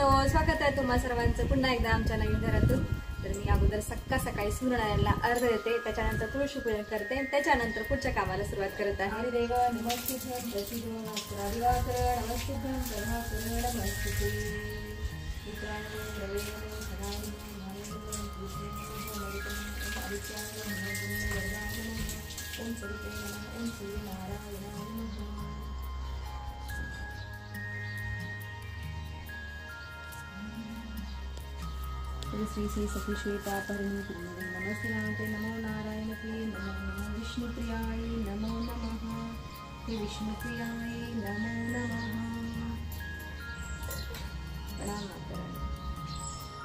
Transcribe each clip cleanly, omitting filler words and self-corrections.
मित्रांनो, स्वागत आहे तुम्हा सर्वांचं पुन्हा एकदा आमच्या नवीन घरातून. तर मी अगोदर सकाळी सूर्यनारायणला अर्घ देते, त्याच्यानंतर तुळशी पूजन करते, त्याच्यानंतर पुढच्या कामाला सुरुवात करत आहे. देव नमस्ते श्री श्री सखी श्वेता परिणी नमस्ते नमस्ते नमो नारायण प्रिय नमो विष्णुप्रियाय नमो नमः हे विष्णुप्रियाय नमो नमः.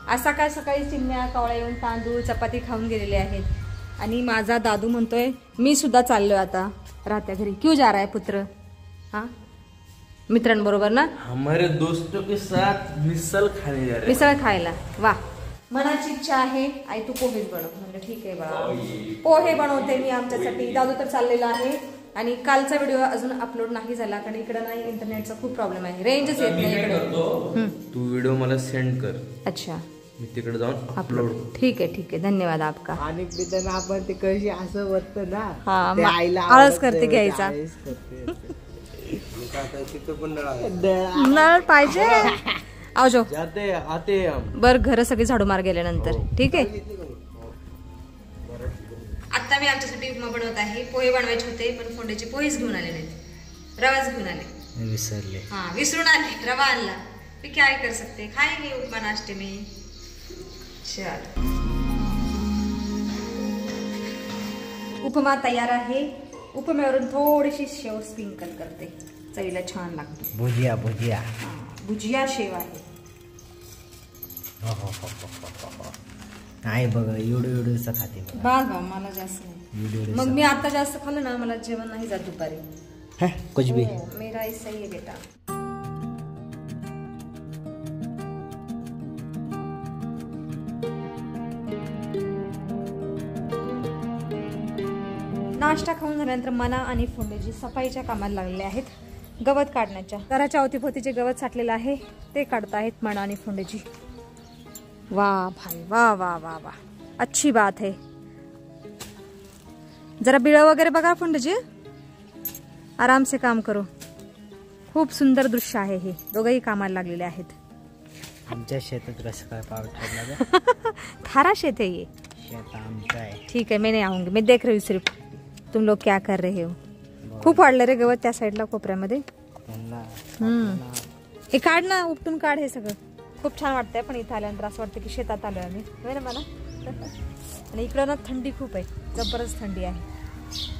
आज सकाळी चिमण्या कावळ्या येऊन तांदूळ चपाती खाऊन गेलेले आहेत आणि माझा दादू म्हणतोय मी सुद्धा चाललोय आता राहत्या घरी. क्यों जा रहा है पुत्र? हाँ मित्रांबरोबर ना, हमारे दोस्तों के साथ मिसल खाने जा रहे. मिसळ खायला. वाह, मनाची इच्छा आहे. आई तू पोहेच बनव. म्हणजे ठीक आहे बाळा, पोहे बनवते मी आमच्यासाठी. दादू तर चाललेला आहे आणि कालचा व्हिडिओ अजून अपलोड नाही झाला कारण इकडे नाही, इंटरनेटचा खूप प्रॉब्लेम आहे, रेंजच येत नाही इकडे. तू व्हिडिओ मला सेंड कर. अच्छा, मी तिकडे जाऊन अपलोड. ठीक आहे धन्यवाद आपका. आणि पिताना आपण ते कशी असं वाटतं ना, हा आईला आळस करते घ्यायचा. नळ पाहिजे. आओ जाते आते हम. बर, घर सगळी झाडू मार गेल्यानंतर ठीक आहे. आता मी आमच्यासाठी उपमा बनवत आहे. पोहे बनवायचे होते पण फोंड्याचे पोहेच घेऊन आले नाहीत, रवाच घेऊन आले. विसरले. हाँ विसरून आले, रवा आणला. मी क्या कर सकते, खाएंगे उपमा नाश्ते में. चल, उपमा तयार आहे. उपम्यावरून थोडीशी शेव स्प्रिंकल करते, चवीला छान लागते. भुजिया भुजिया शेव आहे. नाही बघ, एवढं खाते बा मला जास्त नाही. मग मी आता जास्त खाल्लं ना, मला जेवण नाही जात दुपारी. कुछ भी मेरा ऐसा ही है बेटा. नाश्ता खाऊन झाल्यानंतर मना आणि फोंडेजी सफाईच्या कामाला लागलेले आहेत, गवत काढण्याच्या. घराच्या अवतीभोवतीचे गवत साठलेलं आहे ते काढत आहेत मना आणि फोंडेजी. वाह भाई वाह वाह वाह वाह, अच्छी बात है. जरा बिळ वगैरे बघा फोंडेजी, आराम से काम करो. खूप सुंदर दृश्य आहे हे. दोघंही कामाला लागलेले आहेत. आमच्या शेतात कसं काय पाऊस ठरला? थारा शेत है ये. शेत आमचं आहे. ठीक है, मैं नहीं आऊंगी, मैं देख रही हूँ सिर्फ तुम लोग क्या कर रहे हो. खूप वाढलं रे गवत त्या साईडला कोपऱ्यामध्ये. हे काढ ना, उपटून काढ हे सगळं. खूप छान वाटतंय पण इथं आल्यानंतर असं वाटतं की शेतात आलोय आम्ही, होय ना मला. आणि इकडं ना थंडी खूप आहे, जबरदस्त थंडी आहे.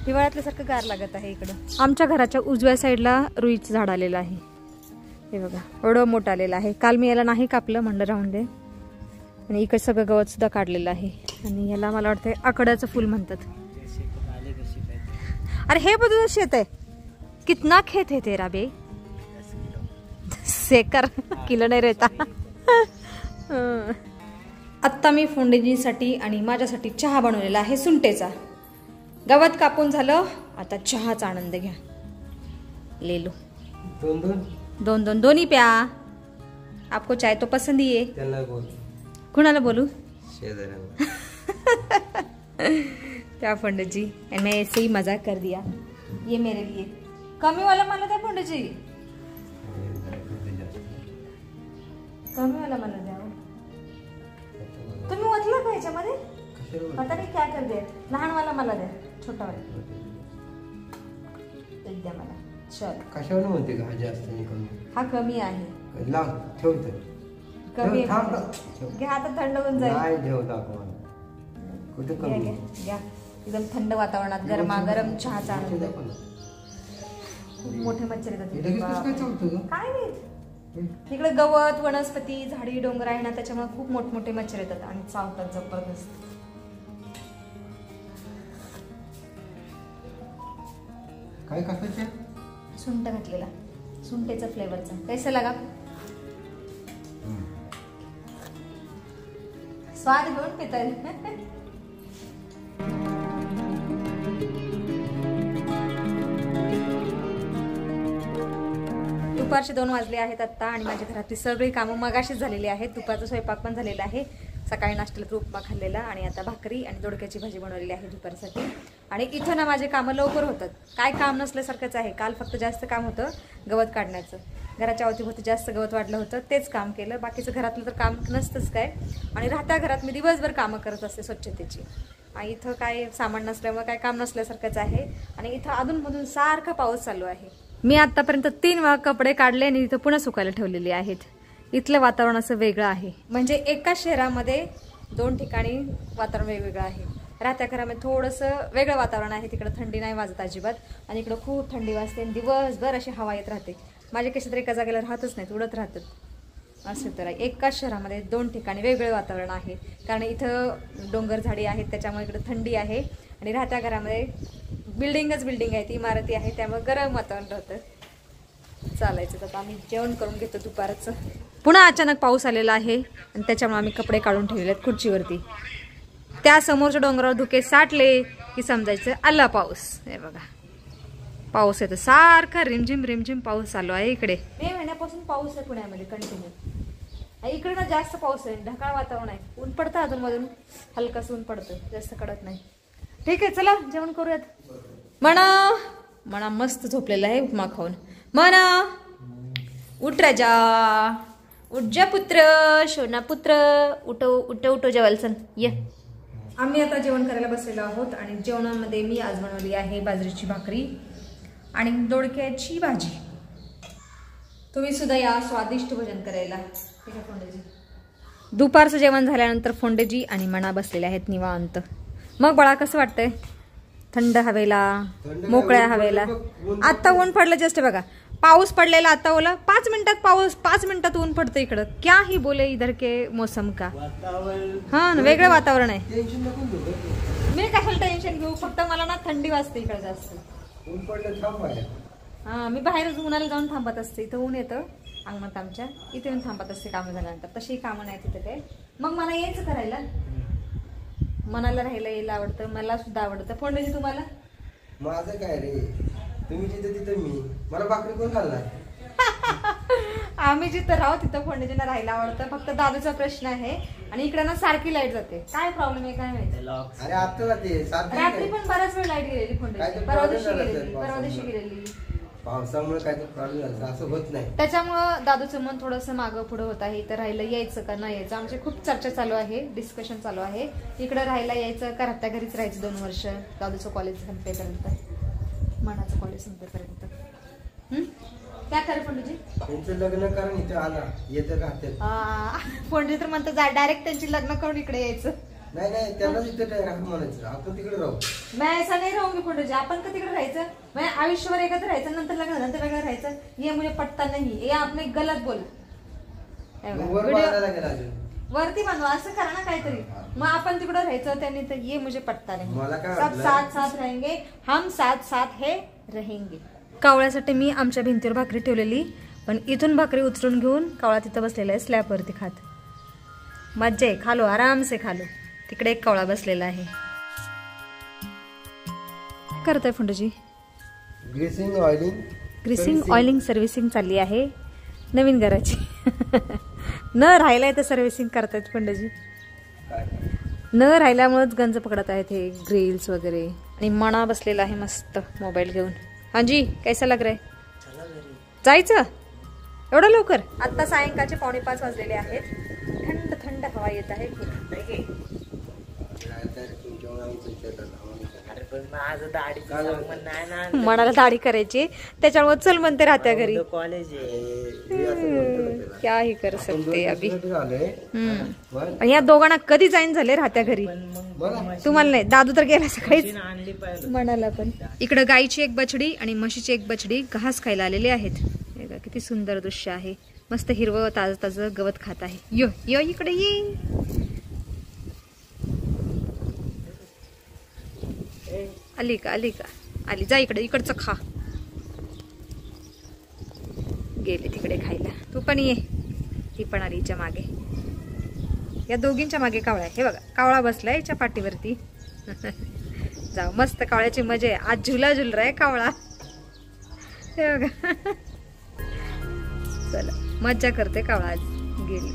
हिवाळ्यातल्यासारखं गार लागत आहे इकडं. आमच्या घराच्या उजव्या साईडला रुईचं झाड आलेलं आहे. हे बघा, एवढं मोठं आलेलं आहे. काल मी याला नाही कापलं, म्हणलं राहून दे. आणि इकडे सगळं गवत सुद्धा काढलेलं आहे. आणि याला मला वाटतंय आकड्याचं फुल म्हणतात. अरे हे बघ शेत आहे. कितना खेत है तेरा बे? 10 एकर. किलो नाही रहता. आत्ता मी फोंडेजीसाठी आणि माझ्यासाठी चहा बनवलेला आहे सुंटेचा. गवत कापून झालं, आता चहाचा आनंद घ्या. ले लो. दोन दोन्ही प्या. आपको चाय तो पसंद ही है. कुणाला बोलू? क्या फोंडेजी, मैं ऐसे ही मजाक कर दिया. ये मेरे लिए कमी वाला मला द्या फोंडेजी, कमी वाला मला द्या. तुम्ही ओतला का ह्याच्यामध्ये? पता नाही क्या कर दे. लहान वाला मला द्या, छोटा वाला द्या मला. चल, कशावर म्हणते का जास्त कमी? हा कमी आहे. लाव ठेवतो. कमी घ्या आता, थंड होऊन जाईल. नाही ठेवता आपण. कुठे कमी? घ्या, एकदम थंड वातावरणात गरमागरम चहाचा आनंद. खूप मोठे मच्छर येतात. काय नाही, इकडे गवत वनस्पती झाडी डोंगर आहे ना, त्याच्यामुळे खूप मोठमोठे मच्छर येतात आणि चावतात जबरदस्त. काय कशाचे? सुंठ घातलेला, सुंठेचा फ्लेवरचा. कैसा लगा? स्वाद घेऊन पिता. दुपारचे 2 वाजले आहेत आत्ता आणि माझ्या घरातली सगळी कामं मगाशीच झालेली आहेत. दुपारचा स्वयंपाक पण झालेला आहे. सकाळी नाश्त्याला उपमा खाल्लेला आणि आता भाकरी आणि दोडक्याची भाजी बनवलेली आहे दुपारसाठी. आणि इथं ना माझे कामं लवकर होतात. काय काम नसल्यासारखंच आहे. काल फक्त जास्त काम होतं गवत काढण्याचं. घराच्या अवतीभोवती जास्त गवत वाढलं होतं, तेच काम केलं. बाकीचं घरातलं तर काम नसतंच काय. आणि राहत्या घरात मी दिवसभर कामं करत असते स्वच्छतेची. आणि इथं काय सामान नसल्यामुळे काय काम नसल्यासारखंच आहे. आणि इथं अधूनमधून सारखा पाऊस चालू आहे. मी आतापर्यंत 3 वेळा कपडे काढले आणि इथं पुन्हा सुकायला ठेवलेले आहेत. इथलं वातावरण असं वेगळं आहे. म्हणजे एकाच शहरामध्ये 2 ठिकाणी वातावरण वेगवेगळं आहे. राहत्या घरामध्ये थोडंसं वेगळं वातावरण आहे. तिकडं थंडी नाही वाजत अजिबात आणि इकडं खूप थंडी वाजते आणि दिवसभर अशी हवा येत राहते. माझे कसे तरी एका जागेला राहतच नाहीत, उडत राहतात. असं तर एकाच शहरामध्ये 2 ठिकाणी वेगवेगळे वातावरण आहे. कारण इथं डोंगर झाडी आहेत, त्याच्यामुळे इकडं थंडी आहे. आणि राहत्या घरामध्ये बिल्डिंगच बिल्डिंग आहे, ती इमारती आहे, त्यामुळे गरम वातावरण राहतं. चालायचं तर आम्ही जेवण करून घेतो दुपारचं. पुन्हा अचानक पाऊस आलेला आहे आणि त्याच्यामुळे आम्ही कपडे काढून ठेवलेले आहेत खुर्चीवरती. त्या समोरच्या डोंगरावर धुके साठले की समजायचं आला पाऊस. हे बघा पाऊस येतो सारखा रिमझिम रिमझिम पाऊस चालू आहे. इकडे मे महिन्यापासून पाऊस आहे पुण्यामध्ये कंटिन्यू. इकडे ना जास्त पाऊस आहे, ढगाळ वातावरण आहे. ऊन पडतं अधूनमधून, हलकंसं ऊन पडतं, जास्त कडक नाही. ठीक आहे चला जेवण करूयात. म्हणा मस्त झोपलेला आहे उपमा खाऊन. म्हणा उठ राजा, उठ जा पुत्र, शोना पुत्र, उठो उठो उठो जेवायला चल ये. आम्ही आता जेवण करायला बसलेलो आहोत आणि जेवणामध्ये मी आज बनवली आहे बाजरीची भाकरी आणि दोडक्याची भाजी. तुम्ही सुद्धा या स्वादिष्ट भोजन करायला. ठीक आहे फोंडेजी. दुपारचं जेवण झाल्यानंतर फोंडेजी आणि मना बसलेले आहेत निवांत. मग बाळा कसं वाटतंय? थंड हवेला, मोकळ्या हवेला. आता ऊन पडलं जस्ट बघा. पाऊस पडलेला आता ओला. 5 मिनिटात पाऊस, 5 मिनिटात ऊन पडतं इकडं. क्या ही बोले इधर के मौसम का. हा ना वेगळं वातावरण आहे. मी कशाला टेन्शन घेऊ, फक्त मला ना थंडी वाजते इकडे जास्त. हा मी बाहेर उन्हाला जाऊन थांबत असते. इथं ऊन येतं अंगणात आमच्या, इथे येऊन थांबत असते कामं झाल्यानंतर. तशी कामं नाही तिथे काय. मग मला यायचं करायला, मनाला राहायला यायला आवडतं. मला सुद्धा आवडतं. फोंडेजी तुम्हाला? माझं काय रे, तुम्ही जिथं तिथं मी. मला भाकरी कोण खाल्ला? आम्ही जिथं राहू तिथं फोंडेजींना राहायला आवडतं. फक्त दादूचा प्रश्न आहे आणि इकडे ना सारखी लाईट जाते. काय प्रॉब्लेम आहे काय माहिती. अरे आता जाते रात्री पण बराच वेळ लाईट गेलेली फोंडेजी. परवा दिवशी गेलेली. पावसामुळे काय तर प्रॉब्लेम झाला, असं होत नाही. त्याच्यामुळं दादूचं मन थोडंसं मागं पुढं होत आहे. इथं राहायला यायचं का नाही यायचं, आमची खूप चर्चा चालू आहे, डिस्कशन चालू आहे. इकडं राहायला यायचं का राहत्या घरीच राहायचं 2 वर्ष, दादूचं कॉलेज संपेपर्यंत, मनाचं कॉलेज संपेपर्यंत. काय करे फोंडेजी? त्यांचं लग्न करून इथं आला येतं राहते. फोंडेजी तर म्हणतो डायरेक्ट त्यांची लग्न करून इकडे यायचं. नाही नाही त्यांनाच इथं राहू म्हणायचं, आपण तिकडे राहू. मैं ऐसा नहीं रहूंगी फोंडेजी. आपण का तिकडे राहायचं? मैं आयुष्यभर एकत्र राहायचं, नंतर लग्न नंतर वेगळं राहायचं. ये मुझे पटता नहीं, ये आपने गलत बोला. वरती बांधवा असं करा ना काहीतरी. मग आपण तिकडे राहायचं, त्यांनी तर ये मुझे पटता नाही. सब साथ साथ रहेंगे, हम साथ साथ हे रहेंगे. कावळ्यासाठी मी आमच्या भिंतीवर भाकरी ठेवलेली, पण इथून भाकरी उचलून घेऊन कावळा तिथं बसलेला आहे स्लॅबवरती खात. मज्जा आहे, खालो आराम से खालो. तिकडे एक कावळा बसलेला आहे. करतोय फोंडेजी? ग्रीसिंग ऑइलिंग सर्व्हिसिंग चालली आहे नवीन घराची. न राहिलाय तर सर्व्हिसिंग करतायत फोंडेजी. न राहिल्यामुळेच गंज पकडत आहेत हे ग्रिल्स वगैरे. आणि मना बसलेला आहे मस्त मोबाईल घेऊन. हाँ जी कैसा लग रहा है? जायचं एवढं लवकर? आता सायंकाळचे 4:45 वाजलेले आहेत. थंड थंड हवा येत आहे. मनाला दाढी करायची, त्याच्यामुळे चल म्हणते राहत्या घरी. कॉलेज क्या ही कर सकते अभी. या दोघांना कधी जाईन झाले राहत्या घरी. तुम्हाला नाही, दादू तर गेला सकाळीच. मनाला पण. इकडं गाईची एक बछडी आणि म्हशीची एक बछडी घास खायला आलेले आहेत. किती सुंदर दृश्य आहे. मस्त हिरवं ताजं ताजं गवत खात आहे. यो यो इकडे ये. आली का आली का आली. जा इकडे, इकडचं खा. गेले तिकडे खायला. तू पण ये. ती पण आली हिच्या मागे. या दोघींच्या मागे कावळा आहे. हे बघा कावळा बसलाय हिच्या पाठीवरती. जाऊ मस्त कावळ्याची मजा आहे. आज झुला झुल रहा है कावळा. हे बघा चला मज्जा करते कावळा आज गेली.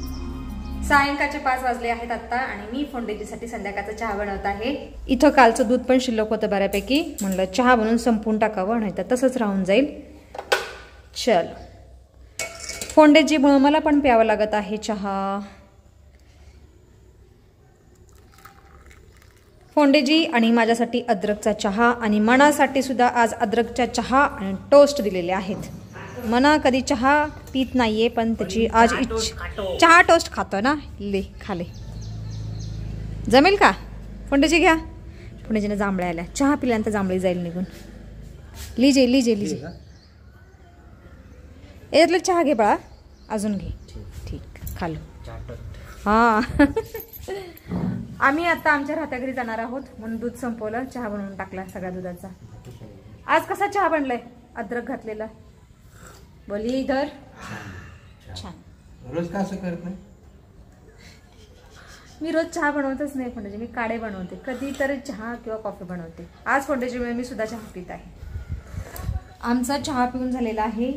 सायंकाळचे 5 वाजले आहेत आता आणि मी फोंडेजीसाठी संध्याकाळचा चहा बनवत आहे. इथं कालचं दूध पण शिल्लक होतं बऱ्यापैकी, म्हणलं चहा बनवून संपून टाकावं, नाही तर तसंच राहून जाईल. चल फोंडेजीमुळे मला पण प्यावं लागत आहे चहा. फोंडेजी आणि माझ्यासाठी अद्रकचा चहा आणि मनासाठी सुद्धा आज अद्रकचा चहा आणि टोस्ट दिलेले आहेत. मना कधी चहा पीत नाहीये पण त्याची आज चहा टोस्ट खातो ना. ले खाले जमेल का? फोंडेजी घ्या. फोंडेजीने जांभळ्या आल्या. चहा पिल्यानंतर जांभळी जाईल निघून. लिजे लिजे लिजे यातलं चहा घे बाळा. अजून घे. ठीक खालो. हां आम्ही आता आमच्या राहत्या घरी जाणार आहोत म्हणून दूध संपवलं, चहा बनवून टाकला सगळ्या दुधाचा. आज कसा चहा बनलाय? अद्रक घातलेला. बोली इधर छान. रोज का असं करत नाही? मी रोज चहा बनवतच नाही फोंडेजी, मी काढे बनवते. कधी तर चहा किंवा कॉफी बनवते. आज फोंडेजीमुळे मी सुद्धा चहा पित आहे. आमचा चहा पिऊन झालेला आहे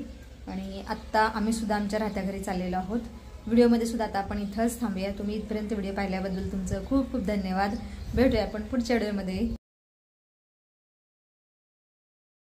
आणि आत्ता आम्ही सुद्धा आमच्या राहत्या घरी चाललेलो आहोत. व्हिडिओमध्ये सुद्धा आता आपण इथंच थांबूया. तुम्ही इथपर्यंत व्हिडिओ पाहिल्याबद्दल तुमचं खूप खूप धन्यवाद. भेटूया आपण पुढच्या व्हिडिओमध्ये.